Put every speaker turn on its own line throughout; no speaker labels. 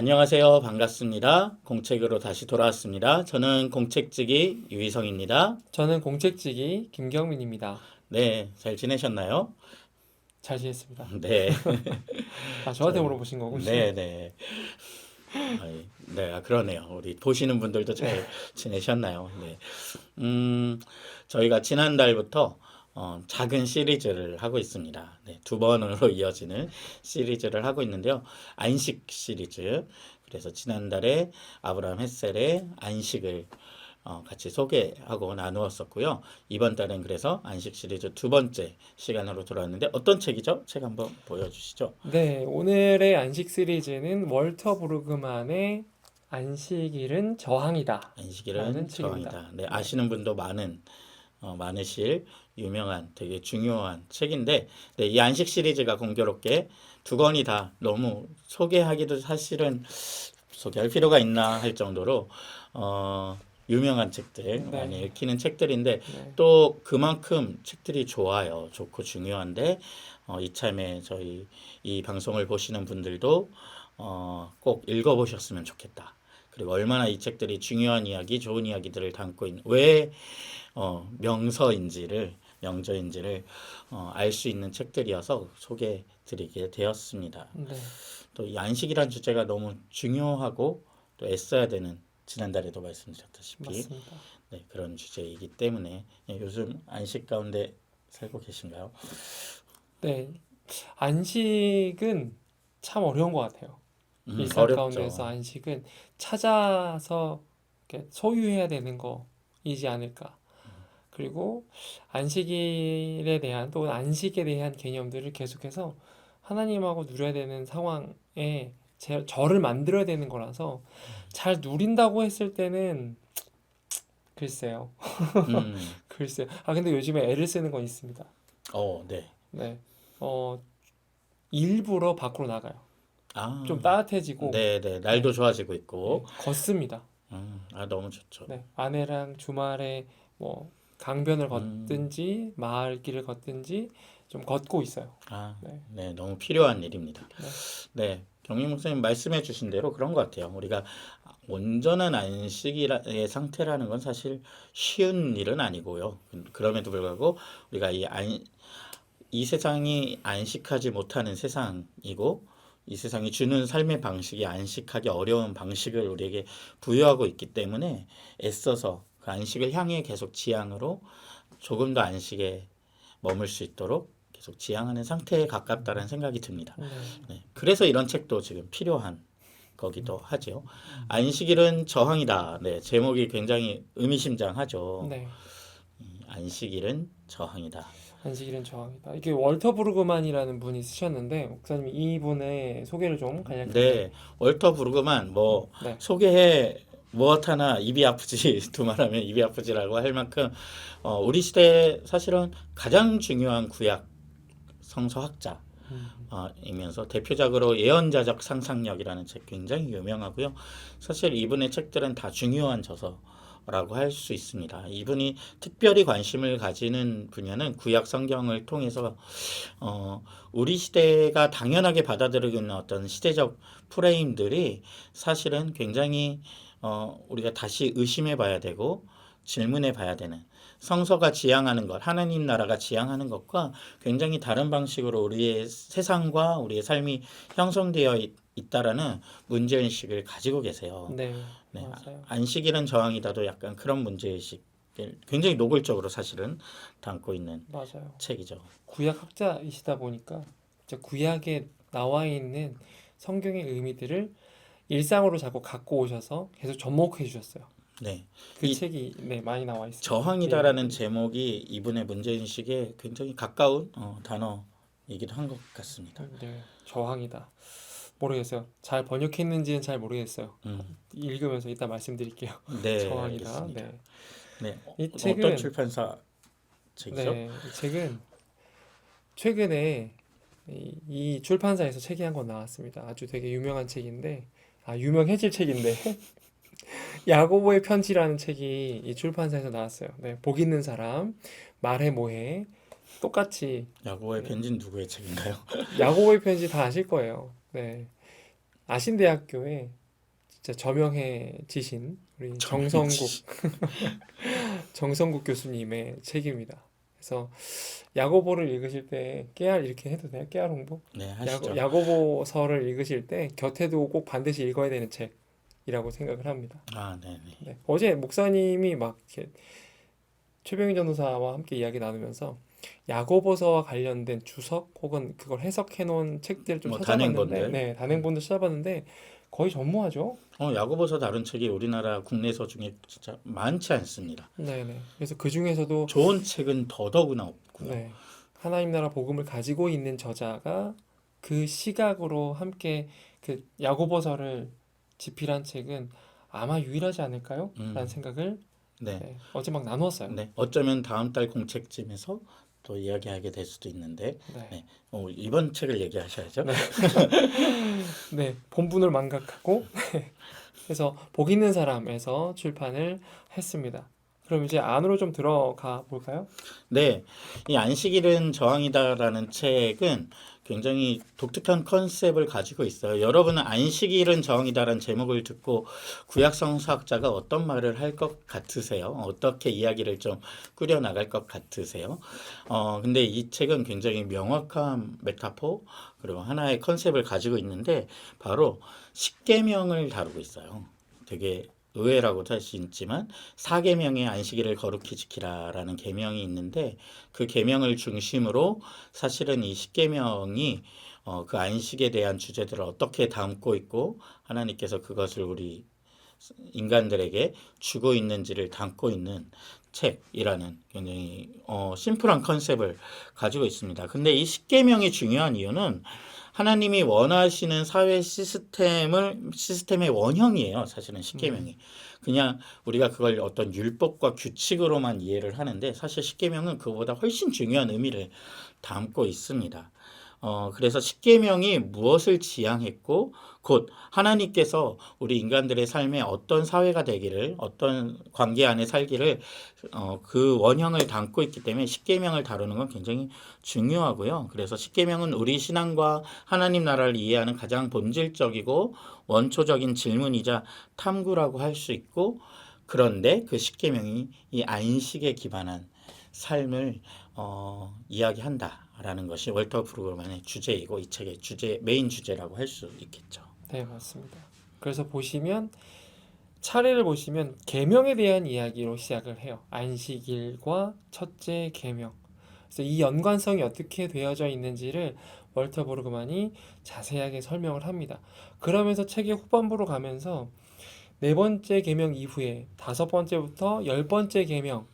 안녕하세요. 반갑습니다. 공책으로 다시 돌아왔습니다. 저는 공책지기 유희성입니다.
저는 공책지기 김경민입니다.
네, 잘 지내셨나요?
잘 지냈습니다.
네,
아, 저한테
저희,
물어보신 거군요.
네, 네. 네, 그러네요. 우리 보시는 분들도 잘 지내셨나요? 네. 음, 저희가 지난달부터 작은 시리즈를 하고 있습니다. 네, 두 번으로 이어지는 시리즈를 하고 있는데요. 안식 시리즈. 그래서 지난달에 아브라함 햇셀의 안식을 같이 소개하고 나누었었고요. 이번 달엔 그래서 안식 시리즈 두 번째 시간으로 돌아왔는데 어떤 책이죠? 책 한번 보여주시죠.
네, 오늘의 안식 시리즈는 월터 브루그만의 안식일은 저항이다
안식일은
라는 책입니다.
저항이다. 네,
네,
아시는 분도 많으실 유명한 되게 중요한 책인데, 네, 이 안식 시리즈가 공교롭게 두 권이 다 너무 소개하기도 사실은 소개할 필요가 있나 할 정도로 유명한 책들 많이
네,
읽히는 책들인데
네,
또 그만큼 책들이 좋아요. 좋고 중요한데 이참에 저희 이 방송을 보시는 분들도 꼭 읽어보셨으면 좋겠다. 그리고 얼마나 이 책들이 중요한 이야기, 좋은 이야기들을 담고 있는 왜 명저인지를 알 수 있는 책들이어서 소개해 드리게 되었습니다.
네,
또 이 안식이란 주제가 너무 중요하고 또 애써야 되는 지난달에도 말씀드렸다시피
맞습니다.
네, 그런 주제이기 때문에 요즘 안식 가운데 살고 계신가요?
네, 안식은 참 어려운 것 같아요. 일상 가운데서
어렵죠.
안식은 찾아서 이렇게 소유해야 되는 거이지 않을까. 그리고 안식일에 대한 또는 안식에 대한 개념들을 계속해서 하나님하고 누려야 되는 상황에 저를 만들어야 되는 거라서 잘 누린다고 했을 때는 글쎄요.
음,
글쎄요. 아, 근데 요즘에 애를 쓰는 건 있습니다.
네.
네. 어, 일부러 밖으로 나가요. 좀
아,
따뜻해지고,
네, 네.
네.
날도 좋아지고 있고,
예, 걷습니다.
너무 좋죠.
네. 아내랑 주말에 뭐 강변을
음,
걷든지 마을길을 걷든지 좀 걷고 있어요. 네.
네, 너무 필요한 일입니다.
네.
네, 경림 목사님 말씀해 주신 대로 그런 것 같아요. 우리가 온전한 안식의 상태라는 건 사실 쉬운 일은 아니고요. 그럼에도 불구하고 우리가 이 세상이 안식하지 못하는 세상이고 이 세상이 주는 삶의 방식이 안식하기 어려운 방식을 우리에게 부여하고 있기 때문에 애써서 그 안식을 향해 계속 지향으로 조금 더 안식에 머물 수 있도록 계속 지향하는 상태에 가깝다는 생각이 듭니다.
네.
네, 그래서 이런 책도 지금 필요한 거기도 하죠. 안식일은 저항이다. 네, 제목이 굉장히 의미심장하죠.
네.
안식일은 저항이다.
안식일은 저항이다. 이게 월터 브루그만이라는 분이 쓰셨는데 목사님이 이분의 소개를 좀 간략하게.
네, 월터 브루그만 뭐
네.
소개해 무엇 하나 입이 아프지 두말하면 입이 아프지라고 할 만큼 우리 시대 사실은 가장 중요한 구약 성서학자 이면서 대표작으로 예언자적 상상력이라는 책 굉장히 유명하고요. 사실 이분의 책들은 다 중요한 저서라고 할 수 있습니다. 이분이 특별히 관심을 가지는 분야는 구약 성경을 통해서 우리 시대가 당연하게 받아들이고 있는 어떤 시대적 프레임들이 사실은 굉장히 우리가 다시 의심해 봐야 되고 질문해 봐야 되는 성서가 지향하는 것, 하나님 나라가 지향하는 것과 굉장히 다른 방식으로 우리의 세상과 우리의 삶이 형성되어 있다라는 문제의식을 가지고 계세요.
네.
네,
맞아요.
안식일은 저항이다도 약간 그런 문제의식을 굉장히 노골적으로 사실은 담고 있는
맞아요.
책이죠.
구약 학자이시다 보니까 진짜 구약에 나와 있는 성경의 의미들을 일상으로 자꾸 갖고 오셔서 계속 접목해 주셨어요.
네,
그
이
책이 네, 많이 나와 있습니다. 그
저항이다라는
얘기들이.
제목이 이분의 문제인식에 굉장히 가까운 단어이기도 한 것 같습니다.
네. 저항이다. 모르겠어요. 잘 번역했는지는 잘 모르겠어요. 읽으면서 이따 말씀드릴게요.
네,
저항이다.
알겠습니다.
네.
네,
이
어떤
책은
출판사 책이죠?
네, 이 책은 최근에 이 출판사에서 책이 한 권 나왔습니다. 아주 되게 유명한 책인데, 아, 유명해질 책인데, 야고보의 편지라는 책이 이 출판사에서 나왔어요. 네, 복 있는 사람, 말해 뭐해, 똑같이,
야구의
네,
편지는 누구의 책인가요?
야고보의 편지 다 아실 거예요. 네, 아신대학교에 진짜 저명해지신 우리 정성국 교수님의 책입니다. 그래서 야고보를 읽으실 때 깨알 이렇게 해도 돼요? 깨알 홍보?
네, 하시죠.
야고보서를 읽으실 때 곁에 두고 꼭 반드시 읽어야 되는 책이라고 생각을 합니다.
아, 네, 네.
네. 어제 목사님이 막 이렇게 최병희 전도사와 함께 이야기 나누면서 야고보서와 관련된 주석 혹은 그걸 해석해 놓은 책들 좀
뭐
찾아봤는데,
단행본들.
네, 단행본도 찾아봤는데 거의 전무하죠.
야고보서 다룬 책이 우리나라 국내서 중에 진짜 많지 않습니다.
네네. 그래서 그 중에서도
좋은 책은 더더구나 없고요.
네, 하나님 나라 복음을 가지고 있는 저자가 그 시각으로 함께 그 야고보서를 집필한 책은 아마 유일하지 않을까요? 라는 생각을
네,
네, 어제 막 나누었어요.
네. 어쩌면 다음 달 공책쯤에서 또 이야기하게 될 수도 있는데,
네.
네. 이번 책을 얘기하셔야죠.
네, 본분을 망각하고 그래서 복 있는 사람에서 출판을 했습니다. 그럼 이제 안으로 좀 들어가 볼까요?
네, 이 안식일은 저항이다라는 책은 굉장히 독특한 컨셉을 가지고 있어요. 여러분은 안식일은 저항이다라는 제목을 듣고 구약성서학자가 어떤 말을 할 것 같으세요? 어떻게 이야기를 좀 꾸려 나갈 것 같으세요? 근데 이 책은 굉장히 명확한 메타포 그리고 하나의 컨셉을 가지고 있는데 바로 십계명을 다루고 있어요. 되게 의외라고도 할 수 있지만 사계명의 안식일을 거룩히 지키라라는 계명이 있는데 그 계명을 중심으로 사실은 이 십계명이 그 안식에 대한 주제들을 어떻게 담고 있고 하나님께서 그것을 우리 인간들에게 주고 있는지를 담고 있는 책이라는 굉장히 심플한 컨셉을 가지고 있습니다. 근데 이 십계명이 중요한 이유는 하나님이 원하시는 사회 시스템의 원형이에요. 사실은 십계명이. 그냥 우리가 그걸 어떤 율법과 규칙으로만 이해를 하는데 사실 십계명은 그보다 훨씬 중요한 의미를 담고 있습니다. 그래서 십계명이 무엇을 지향했고 곧 하나님께서 우리 인간들의 삶에 어떤 사회가 되기를 어떤 관계 안에 살기를 그 원형을 담고 있기 때문에 십계명을 다루는 건 굉장히 중요하고요. 그래서 십계명은 우리 신앙과 하나님 나라를 이해하는 가장 본질적이고 원초적인 질문이자 탐구라고 할 수 있고 그런데 그 십계명이 이 안식에 기반한 삶을 이야기한다라는 것이 월터 브루그만의 주제이고 이 책의 메인 주제라고 할 수 있겠죠.
네, 맞습니다. 그래서 보시면 차례를 보시면 계명에 대한 이야기로 시작을 해요. 안식일과 첫째 계명. 그래서 이 연관성이 어떻게 되어져 있는지를 월터 보르그만이 자세하게 설명을 합니다. 그러면서 책의 후반부로 가면서 네 번째 계명 이후에 다섯 번째부터 열 번째 계명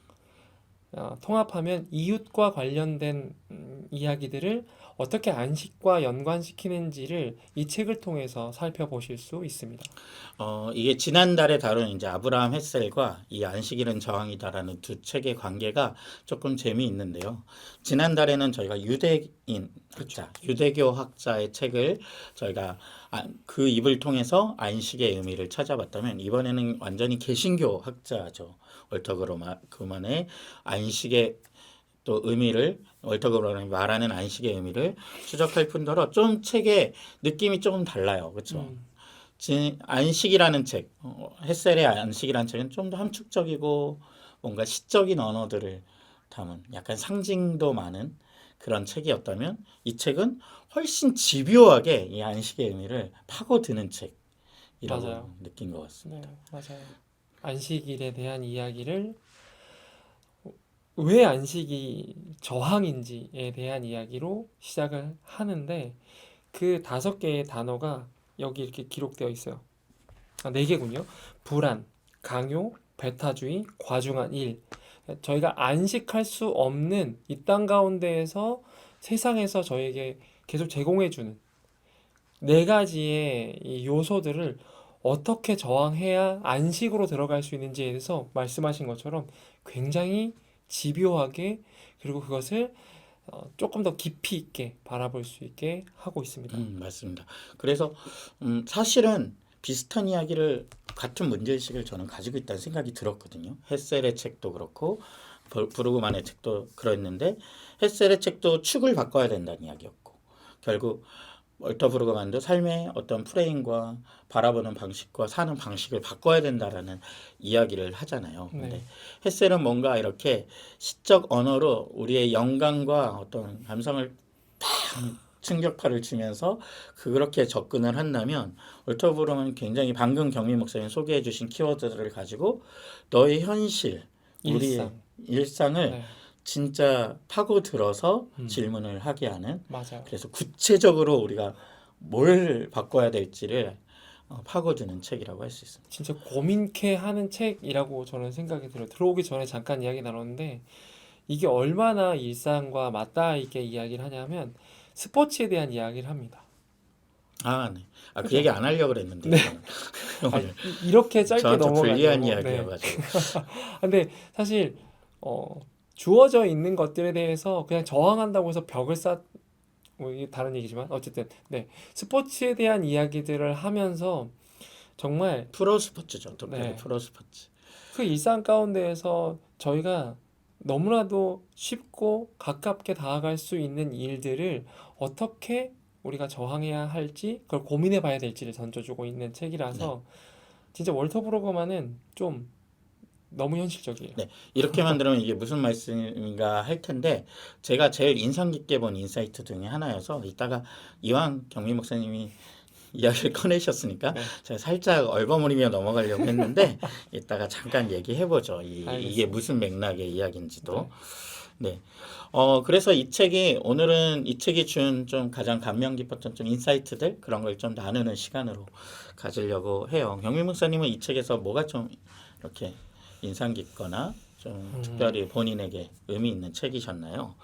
통합하면 이웃과 관련된 이야기들을 어떻게 안식과 연관시키는지를 이 책을 통해서 살펴보실 수 있습니다.
이게 지난달에 다룬 이제 아브라함 햇셀과 이 안식일은 저항이다라는 두 책의 관계가 조금 재미있는데요. 지난달에는 저희가 유대인 학자, 유대교 학자의 책을 저희가 그 입을 통해서 안식의 의미를 찾아봤다면 이번에는 완전히 개신교 학자죠. 월터 그만의 안식의 또 의미를 월터 그만이 말하는 안식의 의미를 추적할 뿐더러 좀 책의 느낌이 조금 달라요. 그렇죠? 안식이라는 책, 햇셀의 안식이라는 책은 좀 더 함축적이고 뭔가 시적인 언어들을 담은 약간 상징도 많은 그런 책이었다면 이 책은 훨씬 집요하게 이 안식의 의미를 파고드는 책이라고
맞아요.
느낀 것 같습니다.
네, 맞아요. 안식일에 대한 이야기를 왜 안식이 저항인지에 대한 이야기로 시작을 하는데 그 다섯 개의 단어가 여기 이렇게 기록되어 있어요. 네 개군요. 불안, 강요, 배타주의, 과중한 일. 저희가 안식할 수 없는 이 땅 가운데에서 세상에서 저에게 계속 제공해주는 네 가지의 이 요소들을 어떻게 저항해야 안식으로 들어갈 수 있는지에 대해서 말씀하신 것처럼 굉장히 집요하게 그리고 그것을 조금 더 깊이 있게 바라볼 수 있게 하고 있습니다.
맞습니다. 그래서 사실은 비슷한 이야기를 같은 문제의식을 저는 가지고 있다는 생각이 들었거든요. 햇셀의 책도 그렇고 브루그만의 책도 그랬는데 햇셀의 책도 축을 바꿔야 된다는 이야기였고 결국 월터 브루그만도 삶의 어떤 프레임과 바라보는 방식과 사는 방식을 바꿔야 된다라는 이야기를 하잖아요. 근데
네.
햇셀은 뭔가 이렇게 시적 언어로 우리의 영감과 어떤 감성을 충격파를 주면서 그렇게 접근을 한다면 월터 브루그만은 굉장히 방금 경민 목사님 소개해 주신 키워드들을 가지고 너의 현실, 우리의 일상을
네.
진짜 파고들어서 질문을 하게 하는
맞아요.
그래서 구체적으로 우리가 뭘 바꿔야 될지를 파고드는 책이라고 할 수 있습니다.
진짜 고민케 하는 책이라고 저는 생각이 들어요. 들어오기 전에 잠깐 이야기 나눴는데 이게 얼마나 일상과 맞닿아 있게 이야기를 하냐면 스포츠에 대한 이야기를 합니다.
아, 네. 그
그죠?
얘기 안 하려고 그랬는데
네.
저는
아니,
오늘
이렇게 짧게
저한테 불리한
넘어가려고. 네.
이야기여가지고
근데 사실 주어져 있는 것들에 대해서 그냥 저항한다고 해서 벽을 뭐 이게 다른 얘기지만 어쨌든 네. 스포츠에 대한 이야기들을 하면서 정말
프로 스포츠죠. 특별히
네.
프로 스포츠.
그 일상 가운데에서 저희가 너무나도 쉽고 가깝게 다가갈 수 있는 일들을 어떻게 우리가 저항해야 할지 그걸 고민해 봐야 될지를 던져주고 있는 책이라서 진짜 월터 브루그만은 좀 너무 현실적이에요.
네, 이렇게 만들면 이게 무슨 말씀인가 할 텐데 제가 제일 인상 깊게 본 인사이트 중에 하나여서 이따가 이왕 경민 목사님이 이야기를 꺼내셨으니까
네.
제가 살짝 얼버무리며 넘어가려고 했는데 이따가 잠깐 얘기해보죠. 이게
알겠습니다.
무슨 맥락의 이야기인지도.
네.
네. 그래서 이 책이 오늘은 이 책이 준 좀 가장 감명 깊었던 좀 인사이트들 그런 걸 좀 나누는 시간으로 가지려고 해요. 경민 목사님은 이 책에서 뭐가 좀 이렇게 인상 깊거나 좀 특별히 본인에게 의미 있는 책이셨나요?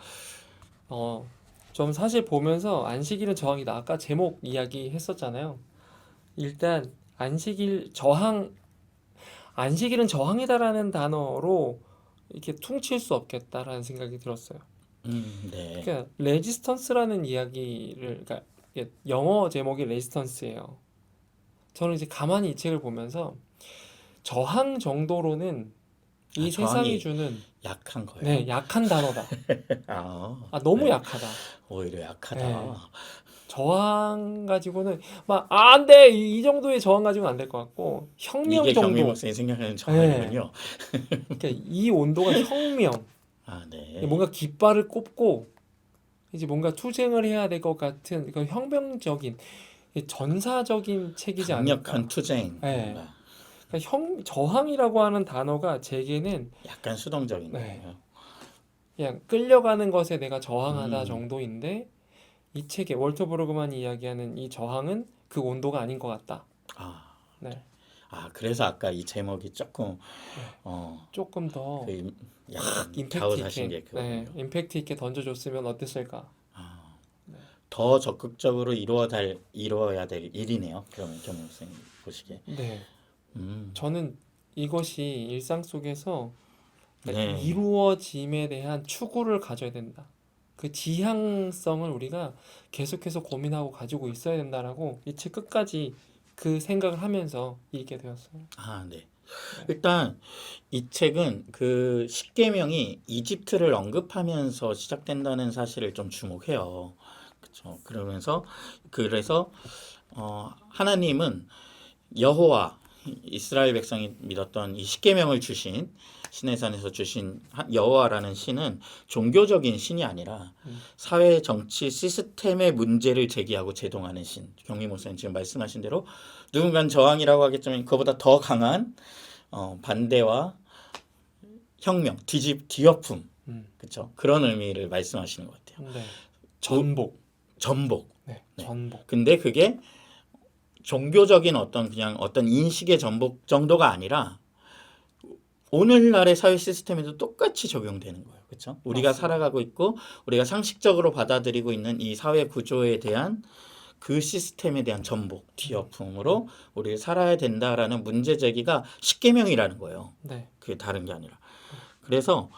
좀 사실 보면서 안식일은 저항이다. 아까 제목 이야기 했었잖아요. 일단 안식일은 저항이다라는 단어로 이렇게 퉁칠 수 없겠다라는 생각이 들었어요.
네.
그러니까 레지스턴스라는 그러니까 이게 영어 제목이 레지스턴스예요. 저는 이제 가만히 이 책을 보면서 저항 정도로는 이 세상이
저항이
주는
약한 거예요.
네, 약한 단어다. 너무
네.
약하다.
오히려 약하다.
네. 저항 가지고는 막 안 돼! 이 정도의 저항 가지고는 안 될 것 같고 혁명
이게 경민
정도.
목사님 생각하는
네.
저항이군요.
그러니까 이 온도가 혁명.
네.
뭔가 깃발을 꼽고 이제 뭔가 투쟁을 해야 될 것 같은 그 혁명적인 전사적인 책이지 않을까.
강력한 투쟁.
네.
뭔가
그러니까 저항이라고 하는 단어가 제게는
약간 수동적인
네.
거예요.
그냥 끌려가는 것에 내가 저항하다
음.
정도인데 이 책에 월터 브루그만이 이야기하는 이 저항은 그 온도가 아닌 것 같다. 네.
그래서 아까 이 제목이 조금
조금 더
그 약간
임팩트
좌우사신 게
있게,
그거군요.
임팩트 있게 던져줬으면 어땠을까?
더 적극적으로 이루어야 될 일이네요. 그러면 경민 목사님 보시기에.
네.
음.
저는 이것이 일상 속에서
네.
이루어짐에 대한 추구를 가져야 된다. 그 지향성을 우리가 계속해서 고민하고 가지고 있어야 된다라고 이 책 끝까지 그 생각을 하면서 읽게 되었어요.
네. 일단 이 책은 그 십계명이 이집트를 언급하면서 시작된다는 사실을 좀 주목해요. 그렇죠. 그래서 하나님은 여호와 이스라엘 백성이 믿었던 이 십계명을 주신 시내산에서 주신 여호와라는 신은 종교적인 신이 아니라 사회 정치 시스템의 문제를 제기하고 제동하는 신. 경민 목사님 지금 말씀하신 대로 누군가는 저항이라고 하겠지만 그보다 더 강한 반대와 혁명, 뒤엎음, 그렇죠? 그런 의미를 말씀하시는 것 같아요.
네. 전복. 네.
네.
전복.
근데 그게 종교적인 그냥 어떤 인식의 전복 정도가 아니라 오늘날의 사회 시스템에도 똑같이 적용되는 거예요. 그렇죠? 우리가
맞습니다.
살아가고 있고 우리가 상식적으로 받아들이고 있는 이 사회 구조에 대한 그 시스템에 대한 전복, 뒤엎음으로 우리가 살아야 된다라는 문제 제기가 십계명이라는 거예요.
네.
그게 다른 게 아니라. 그래서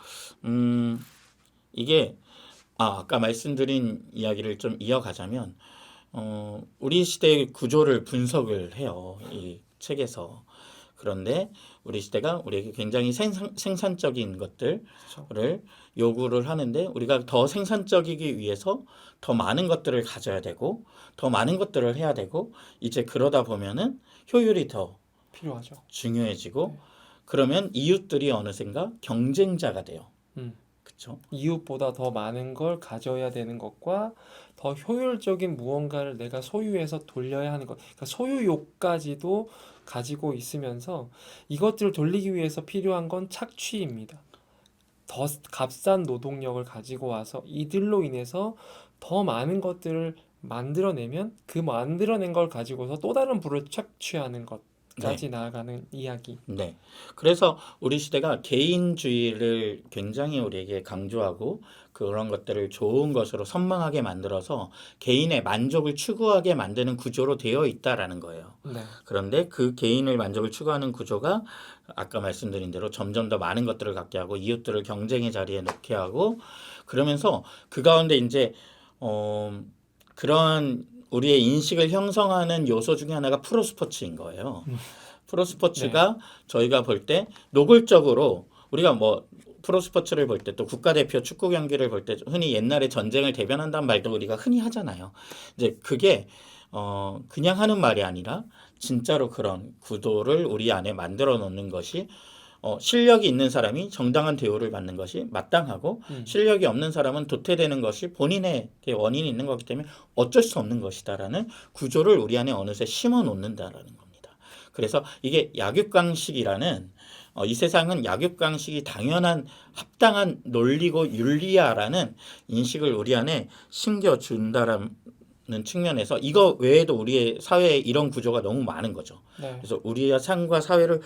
이게 아까 말씀드린 이야기를 좀 이어가자면 우리 시대의 구조를 분석을 해요. 이 책에서. 그런데 우리 시대가 우리에게 굉장히 생산적인 것들을
그렇죠.
요구를 하는데 우리가 더 생산적이기 위해서 더 많은 것들을 가져야 되고 더 많은 것들을 해야 되고 이제 그러다 보면은 효율이 더
필요하죠.
중요해지고
네.
그러면 이웃들이 어느샌가 경쟁자가 돼요.
음.
그렇죠?
이웃보다 더 많은 걸 가져야 되는 것과 더 효율적인 무언가를 내가 소유해서 돌려야 하는 것. 그러니까 소유욕까지도 가지고 있으면서 이것들을 돌리기 위해서 필요한 건 착취입니다. 더 값싼 노동력을 가지고 와서 이들로 인해서 더 많은 것들을 만들어내면 그 만들어낸 걸 가지고서 또 다른 부를 착취하는
네.
것까지 나아가는 이야기.
네. 그래서 우리 시대가 개인주의를 굉장히 우리에게 강조하고 그런 것들을 좋은 것으로 선망하게 만들어서 개인의 만족을 추구하게 만드는 구조로 되어 있다라는 거예요.
네.
그런데 그 개인의 만족을 추구하는 구조가 아까 말씀드린 대로 점점 더 많은 것들을 갖게 하고 이웃들을 경쟁의 자리에 놓게 하고 그러면서 그 가운데 이제 그런 우리의 인식을 형성하는 요소 중에 하나가 프로스포츠인 거예요.
네.
프로스포츠가 저희가 볼 때 노골적으로 우리가 뭐 프로스포츠를 볼 때 또 국가대표 축구 경기를 볼 때 흔히 옛날에 전쟁을 대변한다는 말도 우리가 흔히 하잖아요. 이제 그게 그냥 하는 말이 아니라 진짜로 그런 구도를 우리 안에 만들어 놓는 것이 실력이 있는 사람이 정당한 대우를 받는 것이 마땅하고 실력이 없는 사람은 도태되는 것이 본인의 원인이 있는 거기 때문에 어쩔 수 없는 것이다라는 구조를 우리 안에 어느새 심어 놓는다라는 겁니다. 그래서 이게 약육강식이라는 이 세상은 약육강식이 당연한 합당한 논리고 윤리야라는 인식을 우리 안에 심겨준다라는 측면에서 이거 외에도 우리의 사회에 이런 구조가 너무 많은 거죠.
네.
그래서 우리의 삶과 사회를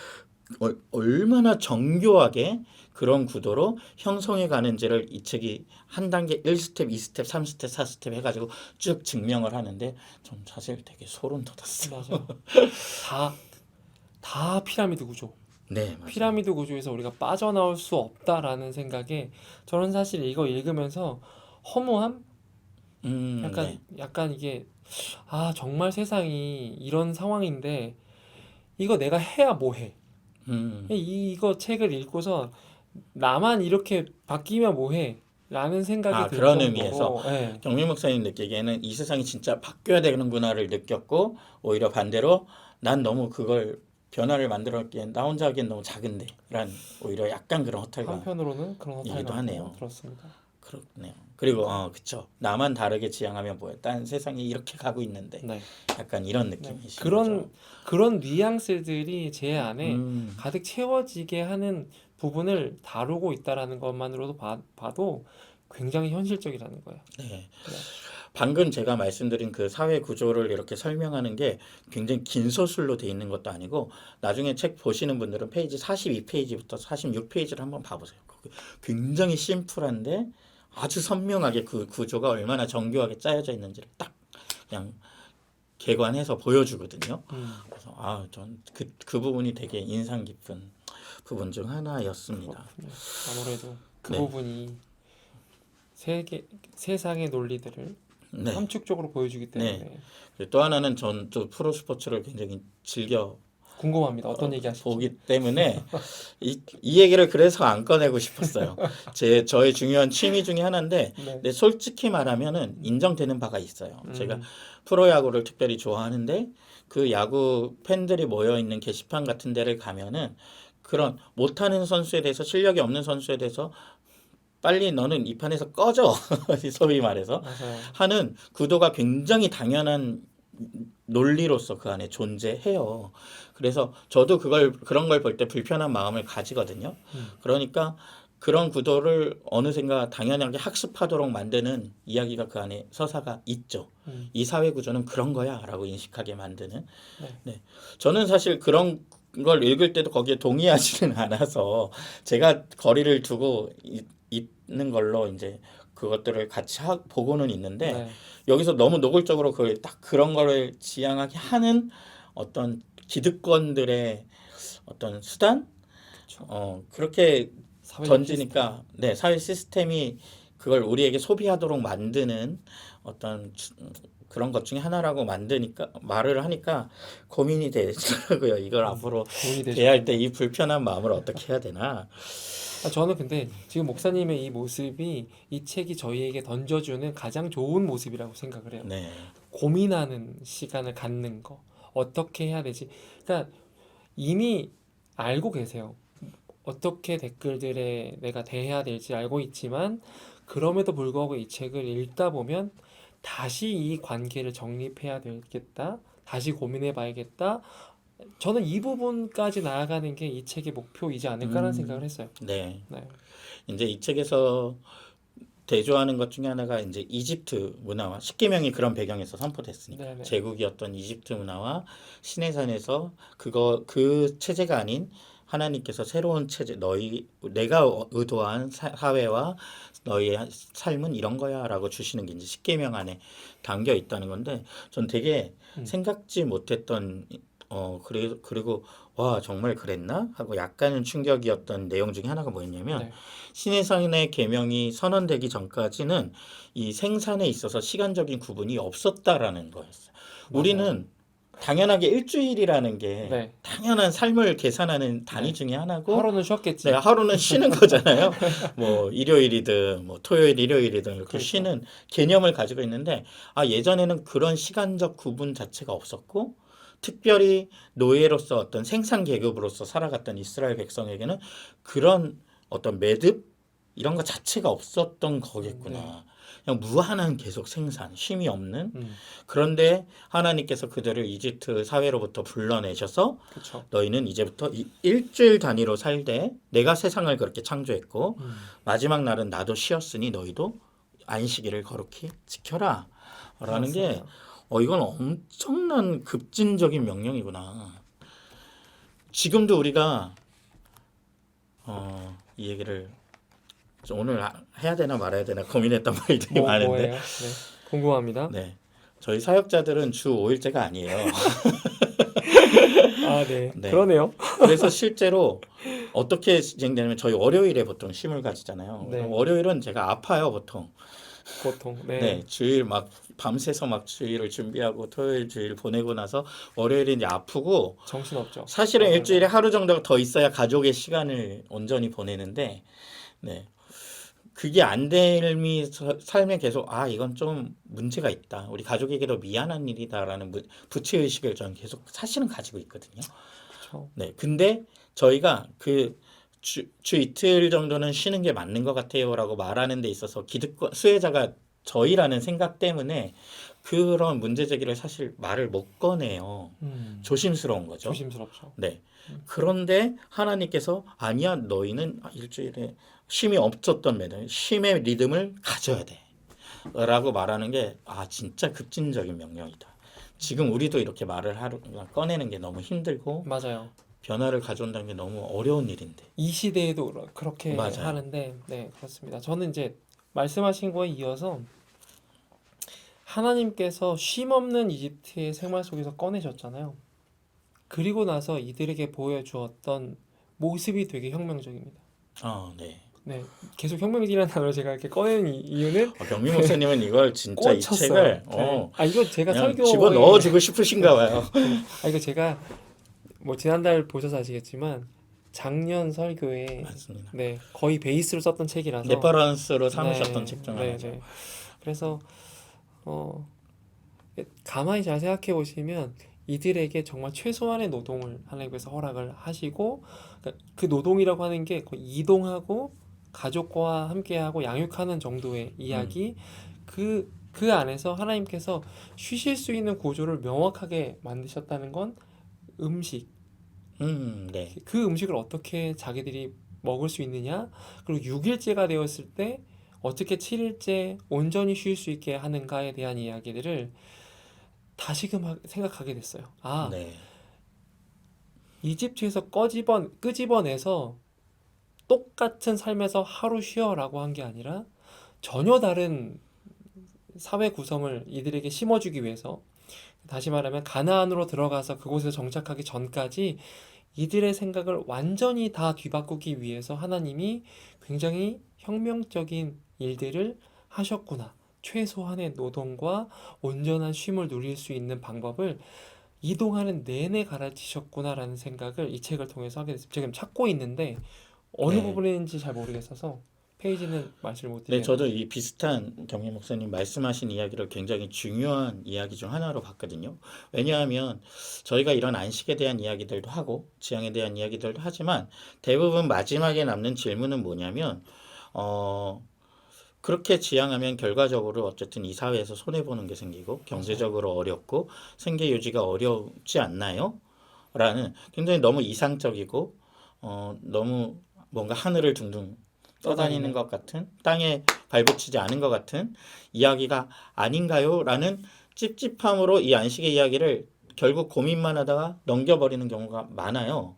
얼마나 정교하게 그런 구도로 형성해 가는지를 이 책이 한 단계 1스텝, 2스텝, 3스텝, 4스텝 해가지고 쭉 증명을 하는데 좀 사실 되게 소름 돋았어요.
맞아요. 다 피라미드 구조.
네, 맞아요.
피라미드 구조에서 우리가 빠져나올 수 없다라는 생각에 저는 사실 이거 읽으면서 허무함?
네.
약간 이게 정말 세상이 이런 상황인데 이거 내가 해야 뭐 해? 이거 책을 읽고서 나만 이렇게 바뀌면 뭐 해? 라는 생각이 들
그런 의미에서
정도로 예.
경민 목사님 느끼기에는 이 세상이 진짜 바뀌어야 되는구나를 느꼈고 오히려 반대로 난 너무 그걸 변화를 만들었기엔 나 혼자 하기엔 너무 작은데 란 오히려 약간 그런 허탈감이기도
한편으로는 그런 허탈감도
하네요.
들었습니다.
그렇네요. 그리고 그쵸. 나만 다르게 지향하면 뭐야? 딴 세상이 이렇게 가고 있는데
네.
약간 이런
네.
느낌이신 거죠.
그런 뉘앙스들이 제 안에
음,
가득 채워지게 하는 부분을 다루고 있다라는 것만으로도 봐도 굉장히 현실적이라는 거예요.
네.
네.
방금 제가 말씀드린 그 사회 구조를 이렇게 설명하는 게 굉장히 긴 서술로 돼 있는 것도 아니고 나중에 책 보시는 분들은 페이지 42페이지부터 46페이지를 한번 봐보세요. 거기 굉장히 심플한데 아주 선명하게 그 구조가 얼마나 정교하게 짜여져 있는지를 딱 그냥 개관해서 보여주거든요. 그래서 전 그 부분이 되게 인상 깊은 부분 중 하나였습니다.
그렇군요. 아무래도 그
네.
부분이 세상의 논리들을
네.
함축적으로 보여주기 때문에
네. 그리고 또 하나는 전 또 프로스포츠를 굉장히 즐겨
궁금합니다. 어떤 얘기 하실지.
보기 때문에 이 얘기를 그래서 안 꺼내고 싶었어요. 저의 중요한 취미 중에 하나인데,
네.
근데 솔직히 말하면은 인정되는 바가 있어요. 제가
음,
프로야구를 특별히 좋아하는데 그 야구 팬들이 모여 있는 게시판 같은 데를 가면은 그런 못하는 선수에 대해서 실력이 없는 선수에 대해서 빨리 너는 이 판에서 꺼져 소위 말해서
맞아요.
하는 구도가 굉장히 당연한 논리로서 그 안에 존재해요. 그래서 저도 그런 걸 볼 때 불편한 마음을 가지거든요. 그러니까 그런 구도를 어느샌가 당연하게 학습하도록 만드는 이야기가 그 안에 서사가 있죠. 이 사회 구조는 그런 거야라고 인식하게 만드는.
네.
네. 저는 사실 그런 걸 읽을 때도 거기에 동의하지는 않아서 제가 거리를 두고 있는 걸로 이제 그것들을 같이 보고는 있는데
네.
여기서 너무 노골적으로 딱 그런 거를 지향하게 하는 어떤 기득권들의 어떤 수단? 그렇게
사회적
던지니까 네, 사회 시스템이 그걸 우리에게 소비하도록 만드는 어떤 그런 것 중에 하나라고 만드니까 말을 하니까 고민이 되더라고요. 이걸 앞으로
도움이 되죠.
대할 때 이 불편한 마음을 어떻게 해야 되나.
저는 근데 지금 목사님의 이 모습이 이 책이 저희에게 던져주는 가장 좋은 모습이라고 생각을 해요.
네,
고민하는 시간을 갖는 거. 어떻게 해야 되지? 그러니까 이미 알고 계세요. 어떻게 댓글들에 내가 대해야 될지 알고 있지만 그럼에도 불구하고 이 책을 읽다 보면 다시 이 관계를 정립해야 되겠다. 다시 고민해 봐야겠다. 저는 이 부분까지 나아가는 게 이 책의 목표이지 않을까라는 생각을 했어요.
네.
네.
이제 이 책에서 대조하는 것 중에 하나가 이제 이집트 문화와 십계명이 그런 배경에서 선포됐으니까
네네.
제국이었던 이집트 문화와 시내산에서 그 체제가 아닌 하나님께서 새로운 체제 내가 의도한 사회와 너희의 삶은 이런 거야라고 주시는 게 이제 십계명 안에 담겨 있다는 건데 전 되게 생각지 못했던 그리고 와 정말 그랬나 하고 약간은 충격이었던 내용 중에 하나가 뭐였냐면
네.
신해산의 계명이 선언되기 전까지는 이 생산에 있어서 시간적인 구분이 없었다라는 거였어요. 우리는 당연하게 일주일이라는 게
네.
당연한 삶을 계산하는 단위
네.
중에 하나고
하루는 쉬었겠지.
네, 하루는 쉬는 거잖아요. 뭐 일요일이든 뭐 토요일, 일요일이든 이렇게
그렇죠.
쉬는 개념을 가지고 있는데 예전에는 그런 시간적 구분 자체가 없었고 특별히 노예로서 어떤 생산 계급으로서 살아갔던 이스라엘 백성에게는 그런 어떤 매듭 이런 거 자체가 없었던 거겠구나.
네.
그냥 무한한 계속 생산, 쉼이 없는.
음,
그런데 하나님께서 그들을 이집트 사회로부터 불러내셔서
그렇죠.
너희는 이제부터 일주일 단위로 살되 내가 세상을 그렇게 창조했고 마지막 날은 나도 쉬었으니 너희도 안식일을 거룩히 지켜라. 라는 게
맞습니다.
이건 엄청난 급진적인 명령이구나. 지금도 우리가 이 얘기를 오늘 해야 되나 말아야 되나 고민했던 말들이 많은데
뭐예요? 네. 궁금합니다.
네. 저희 사역자들은 주 5일제가 아니에요.
네.
네.
그러네요.
그래서 실제로 어떻게 진행되냐면 저희 월요일에 보통 쉼을 가지잖아요.
네.
월요일은 제가 아파요, 보통.
보통. 네.
네, 주일 막 밤새서 막 주일을 준비하고 토요일 주일 보내고 나서 월요일에 이제 아프고
정신없죠.
사실은
맞아요.
일주일에 하루 정도 더 있어야 가족의 시간을 온전히 보내는데 네. 그게 안 됨이 삶에 계속 이건 좀 문제가 있다. 우리 가족에게도 미안한 일이다라는 부채의식을 저는 계속 사실은 가지고 있거든요.
그렇죠.
네. 근데 저희가 주 이틀 정도는 쉬는 게 맞는 것 같아요라고 말하는 데 있어서 수혜자가 저희라는 생각 때문에 그런 문제 제기를 사실 말을 못 꺼내요. 조심스러운 거죠.
조심스럽죠.
네. 그런데 하나님께서 아니야 너희는 일주일에 쉼이 없었던 매달 쉼의 리듬을 가져야 돼 라고 말하는 게 진짜 급진적인 명령이다. 지금 우리도 이렇게 말을 꺼내는 게 너무 힘들고
맞아요.
변화를 가져온다는 게 너무 어려운 일인데
이 시대에도 그렇게
맞아요.
하는데 네, 그렇습니다. 저는 이제 말씀하신 거에 이어서 하나님께서 쉼 없는 이집트의 생활 속에서 꺼내셨잖아요. 그리고 나서 이들에게 보여주었던 모습이 되게 혁명적입니다.
네.
네, 계속 혁명적이라는 단어를 제가 이렇게 꺼내는 이유는
경민 목사님은 이걸 진짜 이
꽂혔어요.
책을
네. 이거 제가
그냥
설교에
집어 넣어주고 싶으신가 봐요.
이거 제가 뭐 지난달 보셔서 아시겠지만 작년 설교에
맞습니다.
네, 거의 베이스로 썼던 책이라서
레퍼런스로 삼으셨던 책 중
네,
하나죠.
네. 그래서 가만히 잘 생각해 보시면 이들에게 정말 최소한의 노동을 하나님께서 허락을 하시고 그러니까 그 노동이라고 하는 게 거의 이동하고 가족과 함께하고 양육하는 정도의 이야기 그 안에서 하나님께서 쉬실 수 있는 구조를 명확하게 만드셨다는 건 음식
네.
그 음식을 어떻게 자기들이 먹을 수 있느냐 그리고 6일째가 되었을 때 어떻게 7일째 온전히 쉴 수 있게 하는가에 대한 이야기들을 다시금 생각하게 됐어요.
네.
이집트에서 끄집어내서 똑같은 삶에서 하루 쉬어라고 한 게 아니라 전혀 다른 사회 구성을 이들에게 심어주기 위해서 다시 말하면 가나안으로 들어가서 그곳에서 정착하기 전까지 이들의 생각을 완전히 다 뒤바꾸기 위해서 하나님이 굉장히 혁명적인 일들을 하셨구나. 최소한의 노동과 온전한 쉼을 누릴 수 있는 방법을 이동하는 내내 가르치셨구나라는 생각을 이 책을 통해서 하게 됐습니다. 지금 찾고 있는데 어느
네.
부분인지 잘 모르겠어서 페이지는 말씀을 못
네,
드리겠네요.
저도 이 비슷한 경희 목사님 말씀하신 이야기를 굉장히 중요한 이야기 중 하나로 봤거든요. 왜냐하면 저희가 이런 안식에 대한 이야기들도 하고 지향에 대한 이야기들도 하지만 대부분 마지막에 남는 질문은 뭐냐면 어, 그렇게 지향하면 결과적으로 어쨌든 이 사회에서 손해보는 게 생기고
맞아요.
경제적으로 어렵고 생계 유지가 어렵지 않나요? 라는 굉장히 너무 이상적이고 너무 뭔가 하늘을 둥둥 떠다니는
떠다니는.
것 같은 땅에 발붙이지 않은 것 같은 이야기가 아닌가요? 라는 찝찝함으로 이 안식의 이야기를 결국 고민만 하다가 넘겨버리는 경우가 많아요.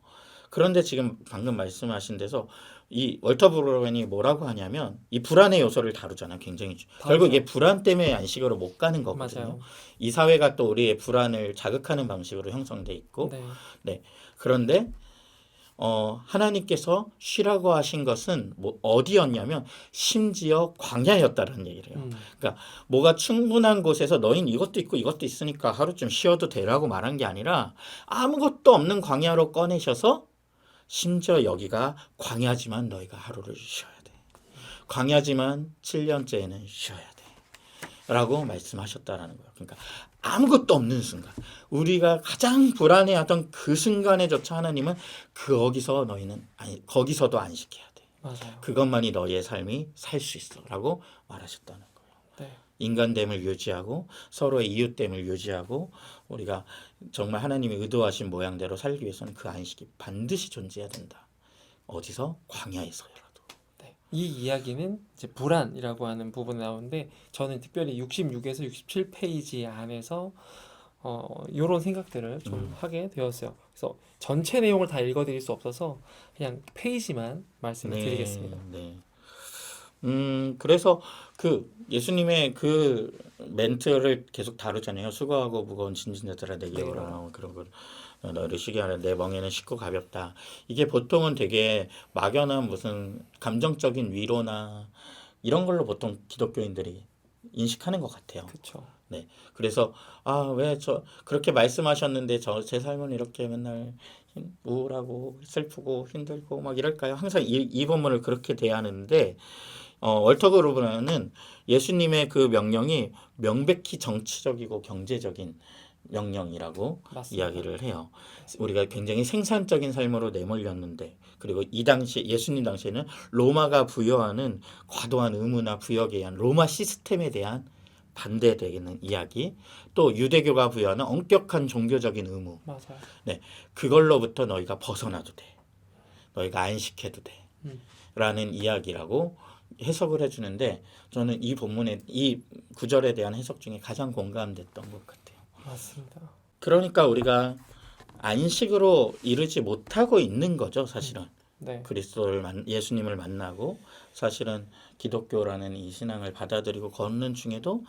그런데 지금 방금 말씀하신 데서 이 월터 브루겐이 뭐라고 하냐면 이 불안의 요소를 다루잖아. 굉장히 결국 이게
다르죠.
불안 때문에 안식으로 못 가는 거거든요.
맞아요.
이 사회가 또 우리의 불안을 자극하는 방식으로 형성돼 있고,
네.
네. 그런데 하나님께서 쉬라고 하신 것은 뭐 어디였냐면 심지어 광야였다는 얘기를 해요.
음,
그러니까 뭐가 충분한 곳에서 너희는 이것도 있고 이것도 있으니까 하루쯤 쉬어도 되라고 말한 게 아니라 아무것도 없는 광야로 꺼내셔서 심지어 여기가 광야지만 너희가 하루를 쉬어야 돼. 광야지만 7년째에는 쉬어야 돼. 라고 말씀하셨다라는 거예요. 그러니까 아무것도 없는 순간, 우리가 가장 불안해하던 그 순간에조차 하나님은 거기서 너희는 아니 거기서도 안식해야 돼.
맞아요.
그것만이 너희의 삶이 살 수 있어라고 말하셨다는 거예요.
네.
인간됨을 유지하고 서로의 이웃됨을 유지하고 우리가 정말 하나님이 의도하신 모양대로 살기 위해서는 그 안식이 반드시 존재해야 된다. 어디서? 광야에서라도.
네. 이 이야기는 이제 불안이라고 하는 부분에 나오는데 저는 특별히 66에서 67페이지 안에서 이런 생각들을 좀 하게 되었어요. 그래서 전체 내용을 다 읽어드릴 수 없어서 그냥 페이지만 말씀을
네,
드리겠습니다.
네. 그래서 그 예수님의 그 멘트를 계속 다루잖아요. 수고하고 무거운 짐진 자들아 내게
내게
오라. 그런 걸 너를 쉬게 하라. 내 멍에는 쉽고 가볍다. 이게 보통은 되게 막연한 무슨 감정적인 위로나 이런 걸로 보통 기독교인들이 인식하는 것 같아요.
그쵸.
네. 그래서 왜 그렇게 말씀하셨는데 제 삶은 이렇게 맨날 우울하고 슬프고 힘들고 막 이럴까요? 항상 이 본문을 그렇게 대하는데 월터 그루브는 예수님의 그 명령이 명백히 정치적이고 경제적인 명령이라고
맞습니다.
이야기를 해요. 우리가 굉장히 생산적인 삶으로 내몰렸는데 그리고 이 당시 예수님 당시에는 로마가 부여하는 과도한 의무나 부역에 의한 로마 시스템에 대한 반대되는 이야기, 또 유대교가 부여하는 엄격한 종교적인 의무,
맞아요.
네, 그걸로부터 너희가 벗어나도 돼. 너희가 안식해도 돼.
음,
라는 이야기라고 해석을 해주는데 저는 이 본문의 이 구절에 대한 해석 중에 가장 공감됐던 것 같아요.
맞습니다.
그러니까 우리가 안식으로 이르지 못하고 있는 거죠, 사실은.
네.
예수님을 만나고 사실은 기독교라는 이 신앙을 받아들이고 걷는 중에도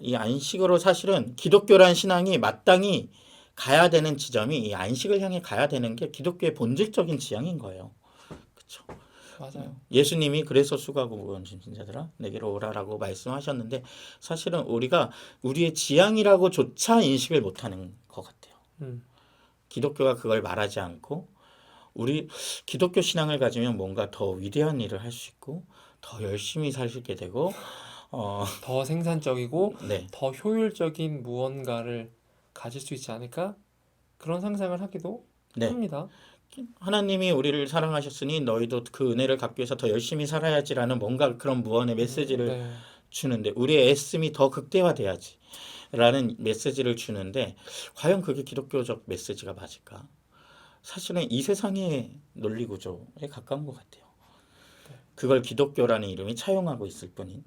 이 안식으로 사실은 기독교라는 신앙이 마땅히 가야 되는 지점이 이 안식을 향해 가야 되는 게 기독교의 본질적인 지향인 거예요. 그렇죠?
맞아요.
예수님이 그래서 수고하고 무거운 짐진 자들아 내게로 오라라고 말씀하셨는데 사실은 우리가 우리의 지향이라고조차 인식을 못하는 것 같아요.
음,
기독교가 그걸 말하지 않고 우리 기독교 신앙을 가지면 뭔가 더 위대한 일을 할 수 있고 더 열심히 살 수 있게 되고
더 생산적이고
네,
더 효율적인 무언가를 가질 수 있지 않을까? 그런 상상을 하기도
네.
합니다.
하나님이 우리를 사랑하셨으니 너희도 그 은혜를 갚기 위해서 더 열심히 살아야지라는 뭔가 그런 무언의 메시지를
네.
주는데 우리의 애씀이 더 극대화돼야지 라는 메시지를 주는데 과연 그게 기독교적 메시지가 맞을까? 사실은 이 세상의 논리 구조에 가까운 것 같아요. 그걸 기독교라는 이름이 차용하고 있을 뿐인.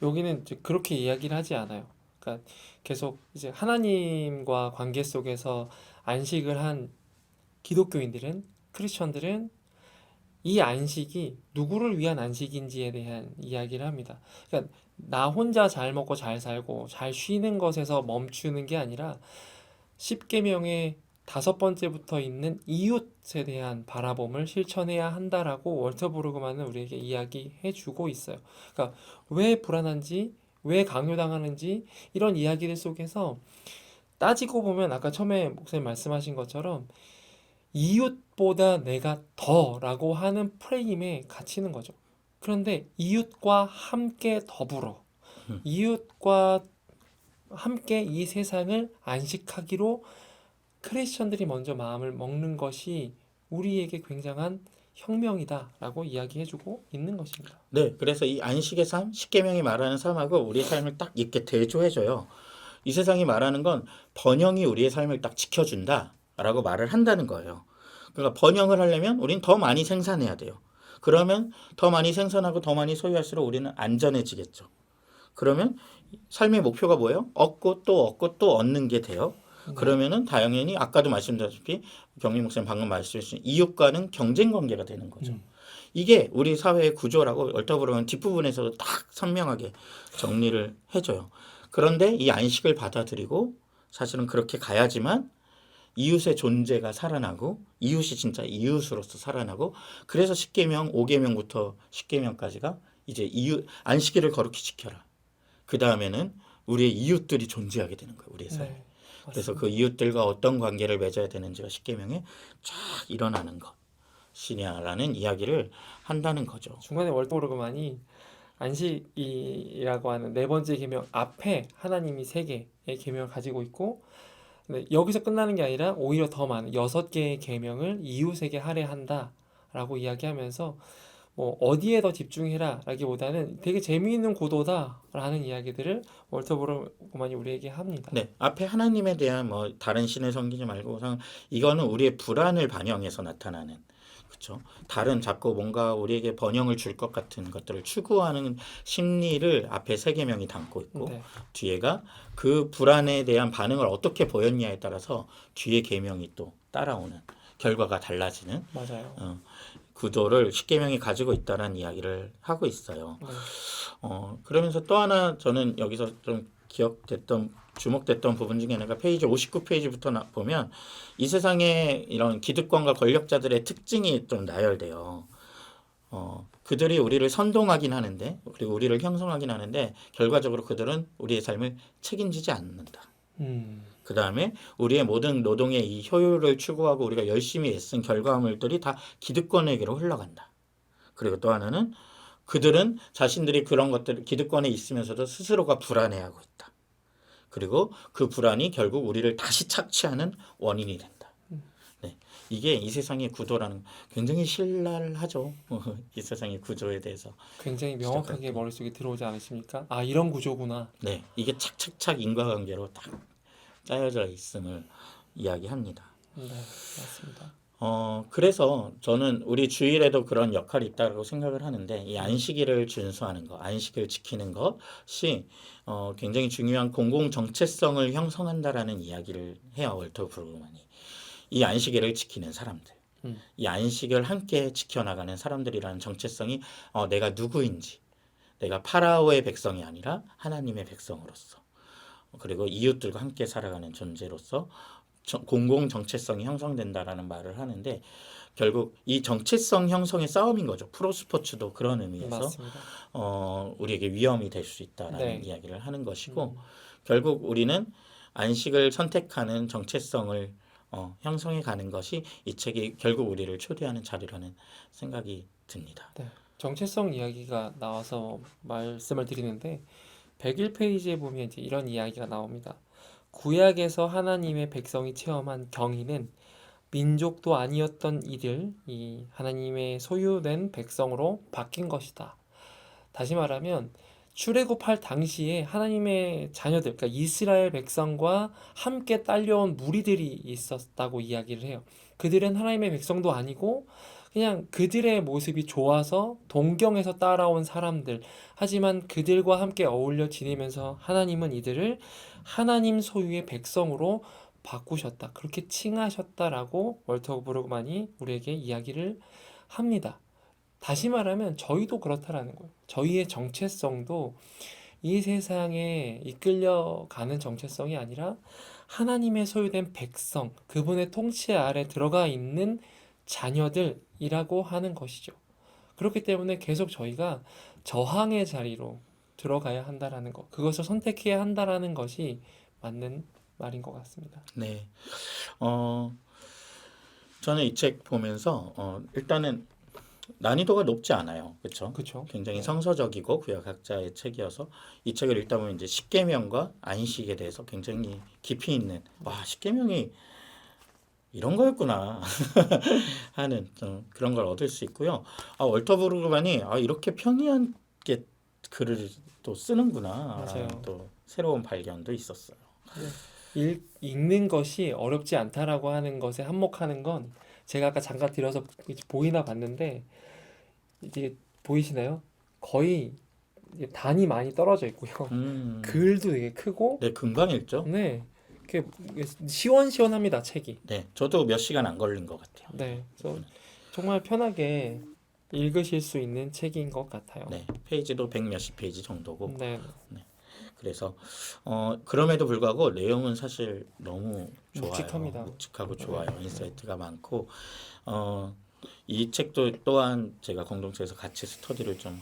여기는 이제 그렇게 이야기를 하지 않아요. 그러니까 계속 이제 하나님과 관계 속에서 안식을 한 기독교인들은 크리스천들은 이 안식이 누구를 위한 안식인지에 대한 이야기를 합니다. 그러니까 나 혼자 잘 먹고 잘 살고 잘 쉬는 것에서 멈추는 게 아니라 십계명의 5번째부터 있는 이웃에 대한 바라봄을 실천해야 한다라고 월터 브루그만은 우리에게 이야기해 주고 있어요. 그러니까 왜 불안한지 왜 강요당하는지 이런 이야기들 속에서 따지고 보면 아까 처음에 목사님 말씀하신 것처럼 이웃보다 내가 더라고 하는 프레임에 갇히는 거죠. 그런데 이웃과 함께 더불어
음.
이웃과 함께 이 세상을 안식하기로 크리스천들이 먼저 마음을 먹는 것이 우리에게 굉장한 혁명이다라고 이야기해주고 있는 것입니다.
네, 그래서 이 안식의 삶, 십계명이 말하는 삶하고 우리의 삶을 딱 이렇게 대조해줘요. 이 세상이 말하는 건 번영이 우리의 삶을 딱 지켜준다라고 말을 한다는 거예요. 그러니까 번영을 하려면 우리는 더 많이 생산해야 돼요. 그러면 더 많이 생산하고 더 많이 소유할수록 우리는 안전해지겠죠. 그러면 삶의 목표가 뭐예요? 얻고 또 얻고 또 얻는 게 돼요.
네.
그러면은 당연히 아까도 말씀드렸다시피 경민 목사님 방금 말씀하신 이웃과는 경쟁 관계가 되는 거죠. 이게 우리 사회의 구조라고 얼터브르면 뒷부분에서도 딱 선명하게 정리를 해줘요. 그런데 이 안식을 받아들이고 사실은 그렇게 가야지만 이웃의 존재가 살아나고 이웃이 진짜 이웃으로서 살아나고 그래서 10계명, 5계명부터 10계명까지가 이제 이웃 안식일을 거룩히 지켜라. 그 다음에는 우리의 이웃들이 존재하게 되는 거예요. 우리의 삶에.
네,
그래서
맞습니다.
그 이웃들과 어떤 관계를 맺어야 되는지가 10계명에 쫙 일어나는 것이냐라는 이야기를 한다는 거죠.
중간에 월도르그만이 안식이라고 하는 네 번째 계명 앞에 하나님이 세 개의 계명을 가지고 있고 근데 여기서 끝나는 게 아니라 오히려 더 많은 여섯 개의 계명을 이웃에게 할애한다라고 이야기하면서 뭐 어디에 더 집중해라라기보다는 되게 재미있는 구도다라는 이야기들을 월터 브루그만이 우리에게 합니다.
네, 앞에 하나님에 대한 뭐 다른 신을 섬기지 말고 이거는 우리의 불안을 반영해서 나타나는 그렇죠. 다른 자꾸 뭔가 우리에게 번영을 줄 것 같은 것들을 추구하는 심리를 앞에 세 계명이 담고 있고
네,
뒤에가 그 불안에 대한 반응을 어떻게 보였냐에 따라서 뒤에 계명이 또 따라오는 결과가 달라지는
맞아요.
구조를 십계명이 가지고 있다는 이야기를 하고 있어요.
네,
그러면서 또 하나 저는 여기서 좀 주목됐던 부분 중에 하나가 페이지 59페이지부터 보면 이 세상에 이런 기득권과 권력자들의 특징이 좀 나열돼요. 그들이 우리를 선동하긴 하는데 그리고 우리를 형성하긴 하는데 결과적으로 그들은 우리의 삶을 책임지지 않는다. 그 다음에 우리의 모든 노동의 이 효율을 추구하고 우리가 열심히 애쓴 결과물들이 다 기득권에게로 흘러간다. 그리고 또 하나는 그들은 자신들이 그런 것들 기득권에 있으면서도 스스로가 불안해하고 있다. 그리고 그 불안이 결국 우리를 다시 착취하는 원인이 된다. 네, 이게 이 세상의 구도라는 굉장히 신랄하죠. 이 세상의 구조에 대해서
굉장히
시작할
명확하게
때.
머릿속에 들어오지 않으십니까? 아, 이런 구조구나.
네, 이게 착착착 인과관계로 딱 짜여져 있음을 이야기합니다.
네, 맞습니다.
그래서 저는 우리 주일에도 그런 역할이 있다고 생각을 하는데 이 안식일을 준수하는 것, 안식을 지키는 것이 굉장히 중요한 공공 정체성을 형성한다라는 이야기를 해요. 월터 브루그만이. 이 안식일을 지키는 사람들, 이 안식을 함께 지켜나가는 사람들이라는 정체성이 내가 누구인지, 내가 파라오의 백성이 아니라 하나님의 백성으로서, 그리고 이웃들과 함께 살아가는 존재로서 공공 정체성이 형성된다라는 말을 하는데 결국 이 정체성 형성의 싸움인 거죠. 프로스포츠도 그런 의미에서
맞습니다.
우리에게 위험이 될 수 있다라는
네.
이야기를 하는 것이고 결국 우리는 안식을 선택하는 정체성을 형성해 가는 것이 이 책이 결국 우리를 초대하는 자리라는 생각이 듭니다.
네. 정체성 이야기가 나와서 말씀을 드리는데 101페이지에 보면 이제 이런 이야기가 나옵니다. 구약에서 하나님의 백성이 체험한 경이는 민족도 아니었던 이들, 이 하나님의 소유된 백성으로 바뀐 것이다. 다시 말하면 출애굽할 당시에 하나님의 자녀들, 그러니까 이스라엘 백성과 함께 딸려온 무리들이 있었다고 이야기를 해요. 그들은 하나님의 백성도 아니고 그냥 그들의 모습이 좋아서 동경해서 따라온 사람들. 하지만 그들과 함께 어울려 지내면서 하나님은 이들을 하나님 소유의 백성으로 바꾸셨다. 그렇게 칭하셨다라고 월터 브루그만이 우리에게 이야기를 합니다. 다시 말하면 저희도 그렇다라는 거예요. 저희의 정체성도 이 세상에 이끌려가는 정체성이 아니라 하나님의 소유된 백성, 그분의 통치 아래 들어가 있는 자녀들이라고 하는 것이죠. 그렇기 때문에 계속 저희가 저항의 자리로 들어가야 한다라는 것, 그것을 선택해야 한다라는 것이 맞는 말인 것 같습니다.
네. 저는 이 책 보면서 일단은 난이도가 높지 않아요. 그렇죠?
그렇죠?
굉장히
네.
성서적이고 구약학자의 책이어서 이 책을 읽다 보면 이제 십계명과 안식에 대해서 굉장히 깊이 있는 와, 십계명이 이런 거였구나 하는 좀 그런 걸 얻을 수 있고요. 월터 브루그만이 이렇게 편리하게 글을 또 쓰는구나
맞아요.
라는 또 새로운 발견도 있었어요.
읽는 것이 어렵지 않다라고 하는 것에 한몫하는 건 제가 아까 잠깐 들어서 보이나 봤는데 이게 보이시나요? 거의 이제 단이 많이 떨어져 있고요. 글도 되게 크고,
네, 금방 읽죠?
네, 이렇게 시원시원합니다, 책이.
네, 저도 몇 시간 안 걸린 것 같아요.
네, 그래서 정말 편하게 읽으실 수 있는 책인 것 같아요.
네, 페이지도 100 몇십 페이지 정도고.
네,
그래서 그럼에도 불구하고 내용은 사실 너무 좋아요.
묵직합니다.
묵직하고 좋아요. 인사이트가 많고 이 책도 또한 제가 공동체에서 같이 스터디를 좀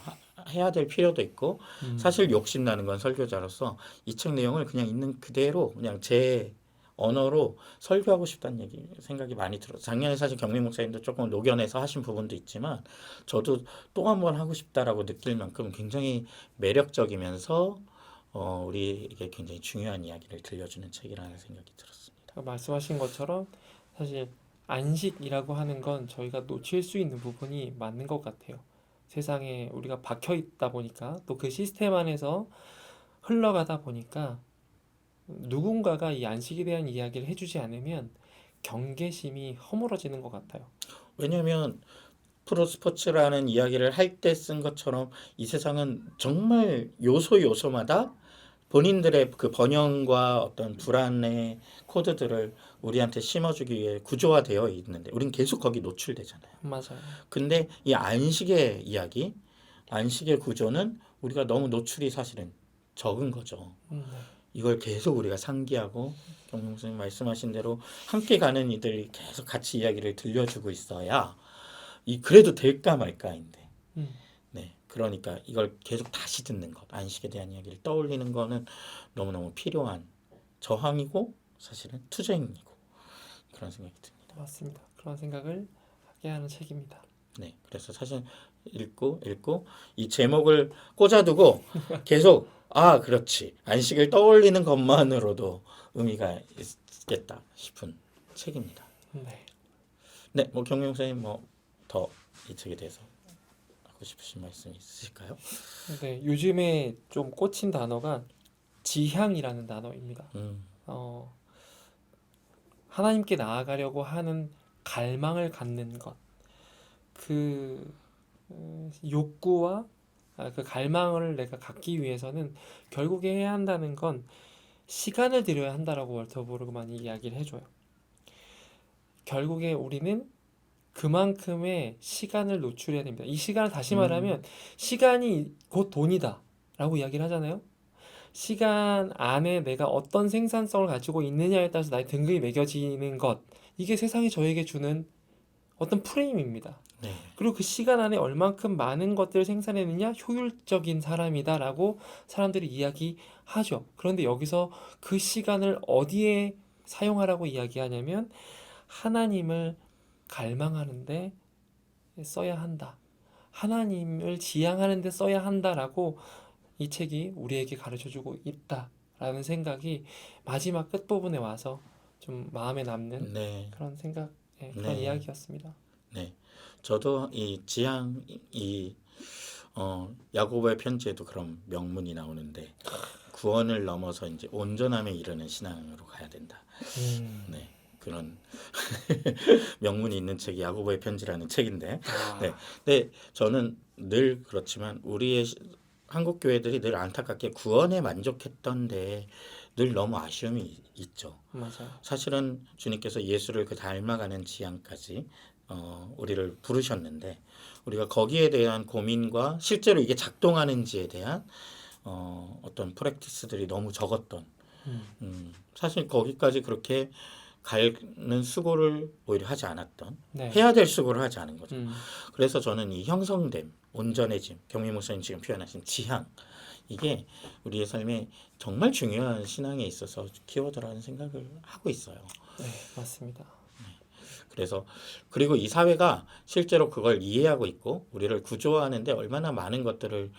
해야 될 필요도 있고 사실 욕심나는 건 설교자로서 이 책 내용을 그냥 있는 그대로 그냥 제 언어로 설교하고 싶다는 생각이 많이 들어요. 작년에 사실 경민 목사님도 조금 녹여내서 하신 부분도 있지만 저도 또 한 번 하고 싶다라고 느낄 만큼 굉장히 매력적이면서 우리에게 굉장히 중요한 이야기를 들려주는 책이라는 생각이 들었습니다.
말씀하신 것처럼 사실 안식이라고 하는 건 저희가 놓칠 수 있는 부분이 맞는 것 같아요. 세상에 우리가 박혀 있다 보니까 또 그 시스템 안에서 흘러가다 보니까 누군가가 이 안식에 대한 이야기를 해주지 않으면 경계심이 허물어지는 것 같아요.
왜냐하면 프로스포츠라는 이야기를 할 때 쓴 것처럼 이 세상은 정말 요소마다 본인들의 그 번영과 어떤 불안의 코드들을 우리한테 심어주기 위해 구조화되어 있는데 우린 계속 거기 노출되잖아요.
맞아요.
근데 이 안식의 이야기, 안식의 구조는 우리가 너무 노출이 사실은 적은 거죠.
네.
이걸 계속 우리가 상기하고 경영 선생님 말씀하신 대로 함께 가는 이들이 계속 같이 이야기를 들려주고 있어야 그래도 될까 말까인데.
음,
네. 그러니까 이걸 계속 다시 듣는 것, 안식에 대한 이야기를 떠올리는 거는 너무너무 필요한 저항이고 사실은 투쟁이고 그런 생각이 듭니다.
맞습니다. 그런 생각을 하게 하는 책입니다.
네. 그래서 사실 읽고 이 제목을 꽂아두고 계속 그렇지. 안식을 떠올리는 것만으로도 의미가 있겠다 싶은 책입니다.
네.
네, 뭐 경영 선생님 뭐 더 이 책에 대해서 하고 싶으신 말씀 있으실까요?
네, 요즘에 좀 꽂힌 단어가 지향이라는 단어입니다.
음,
하나님께 나아가려고 하는 갈망을 갖는 것, 그 욕구와 그 갈망을 내가 갖기 위해서는 결국에 해야 한다는 건 시간을 들여야 한다라고 월터 브루그만이 이야기를 해줘요. 결국에 우리는 그만큼의 시간을 노출해야 됩니다. 이 시간을 다시 말하면 시간이 곧 돈이다 라고 이야기를 하잖아요. 시간 안에 내가 어떤 생산성을 가지고 있느냐에 따라서 나의 등급이 매겨지는 것, 이게 세상이 저에게 주는 어떤 프레임입니다.
네,
그리고 그 시간 안에 얼만큼 많은 것들을 생산해내느냐 효율적인 사람이다라고 사람들이 이야기하죠. 그런데 여기서 그 시간을 어디에 사용하라고 이야기하냐면 하나님을 갈망하는데 써야 한다. 하나님을 지향하는데 써야 한다라고 이 책이 우리에게 가르쳐주고 있다라는 생각이 마지막 끝부분에 와서 좀 마음에 남는
네,
그런 생각, 그런
네,
이야기였습니다.
네. 저도 이 지향 야고보의 편지에도 그런 명문이 나오는데 구원을 넘어서 이제 온전함에 이르는 신앙으로 가야 된다. 네. 그런 명문이 있는 책이 야고보의 편지라는 책인데, 네. 근데 저는 늘 그렇지만 우리의 한국 교회들이 늘 안타깝게 구원에 만족했던데 늘 너무 아쉬움이 있죠.
맞아요.
사실은 주님께서 예수를 그 닮아가는 지향까지 우리를 부르셨는데 우리가 거기에 대한 고민과 실제로 이게 작동하는지에 대한 어떤 프랙티스들이 너무 적었던 사실 거기까지 그렇게 가는 수고를 오히려 하지 않았던
네.
해야 될 수고를 하지 않은 거죠. 그래서 저는 이 형성됨, 온전해짐, 경미 목사님 지금 표현하신 지향 이게 우리의 삶에 정말 중요한 신앙에 있어서 키워드라는 생각을 하고 있어요.
네, 맞습니다.
그래서 그리고 이 사회가 실제로 그걸 이해하고 있고 우리를 구조화하는데 얼마나 많은 것들을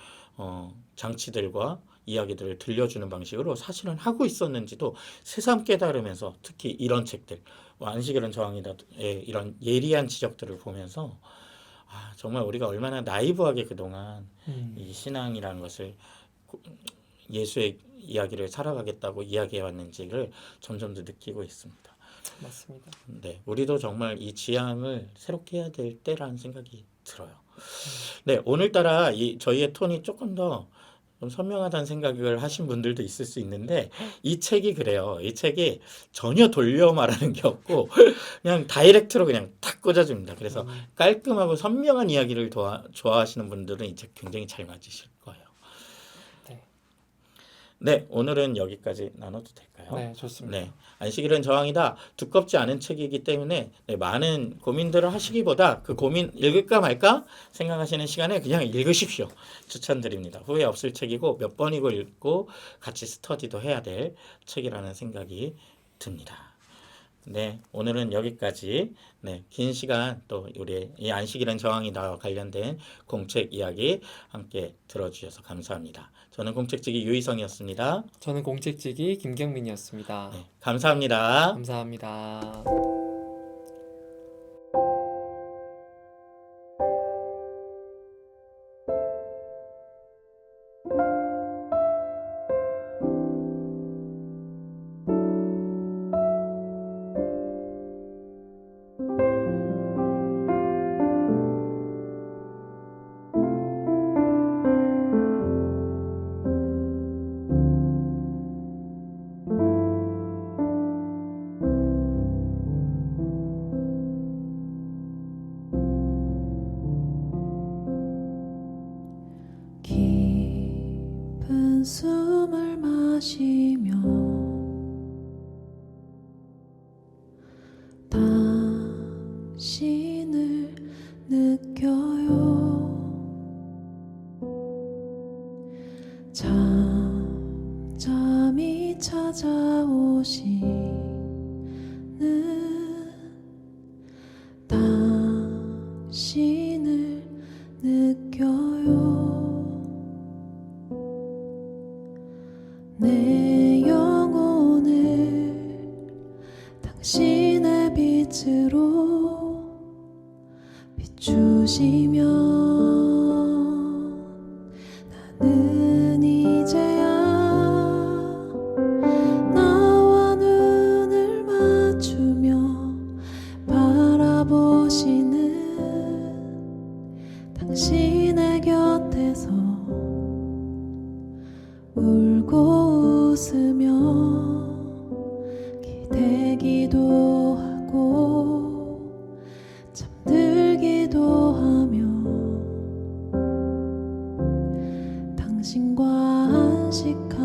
장치들과 이야기들을 들려주는 방식으로 사실은 하고 있었는지도 새삼 깨달으면서 특히 이런 책들 안식일은 저항이다의 이런 예리한 지적들을 보면서 정말 우리가 얼마나 나이브하게 그동안 이 신앙이라는 것을 예수의 이야기를 살아가겠다고 이야기해 왔는지를 점점 더 느끼고 있습니다.
맞습니다.
네, 우리도 정말 이 지향을 새롭게 해야 될 때라는 생각이 들어요. 네, 오늘따라 저희의 톤이 조금 더 좀 선명하다는 생각을 하신 분들도 있을 수 있는데 이 책이 그래요. 이 책이 전혀 돌려 말하는 게 없고 그냥 다이렉트로 그냥 탁 꽂아줍니다. 그래서 깔끔하고 선명한 이야기를 좋아하시는 분들은 이 책 굉장히 잘 맞으실 거예요.
네,
네, 오늘은 여기까지 나눠도 될까요?
네, 좋습니다.
네, 안식일은 저항이다. 두껍지 않은 책이기 때문에 많은 고민들을 하시기보다 그 고민 읽을까 말까 생각하시는 시간에 그냥 읽으십시오. 추천드립니다. 후회 없을 책이고 몇 번이고 읽고 같이 스터디도 해야 될 책이라는 생각이 듭니다. 네, 오늘은 여기까지. 네, 긴 시간 또 우리 이 안식일은 저항이다와 관련된 공책 이야기 함께 들어주셔서 감사합니다. 저는 공책지기 유희성이었습니다.
저는 공책지기 김경민이었습니다.
네, 감사합니다.
감사합니다.
깊은 숨을 마시며 당신을 느껴요. 잠잠히 찾아오시는 당신을 느껴요. 내 영혼을 당신의 빛으로 비추시면 나는 이제야 나와 눈을 맞추며 바라보시는 당신의 곁에서 울고 웃으며 기대기도 하고 잠들기도 하며 당신과 안식합니다.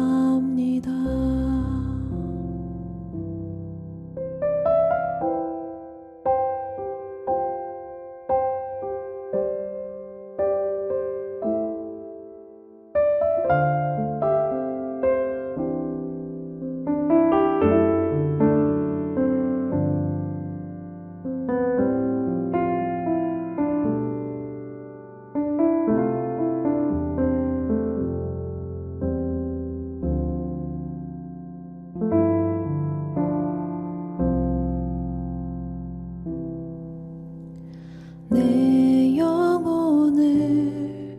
내 영혼을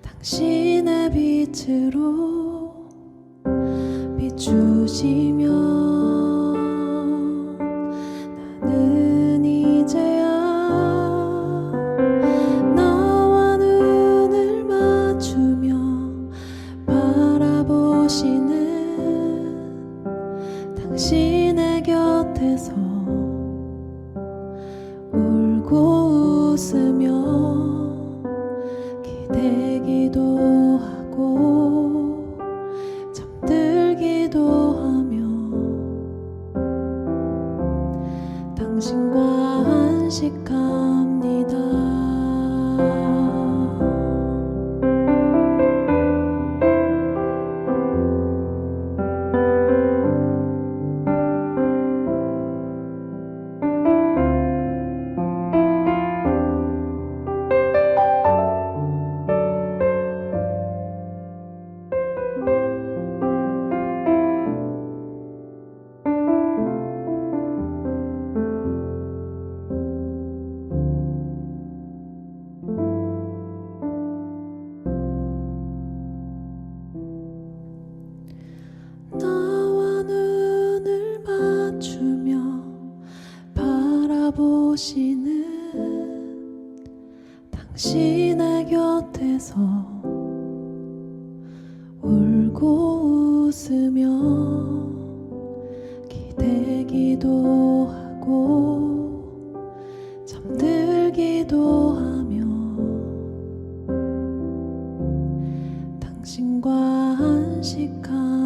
당신의 빛으로 비추시면 나는 이제야 나와 눈을 맞추며 바라보시는 당신의 곁에서 울고 웃으며 기대기도 하고 잠들기도 하며 당신과 안식합니다. 오시는 당신의 곁에서 울고 웃으며 기대기도 하고 잠들기도 하며 당신과 안식하는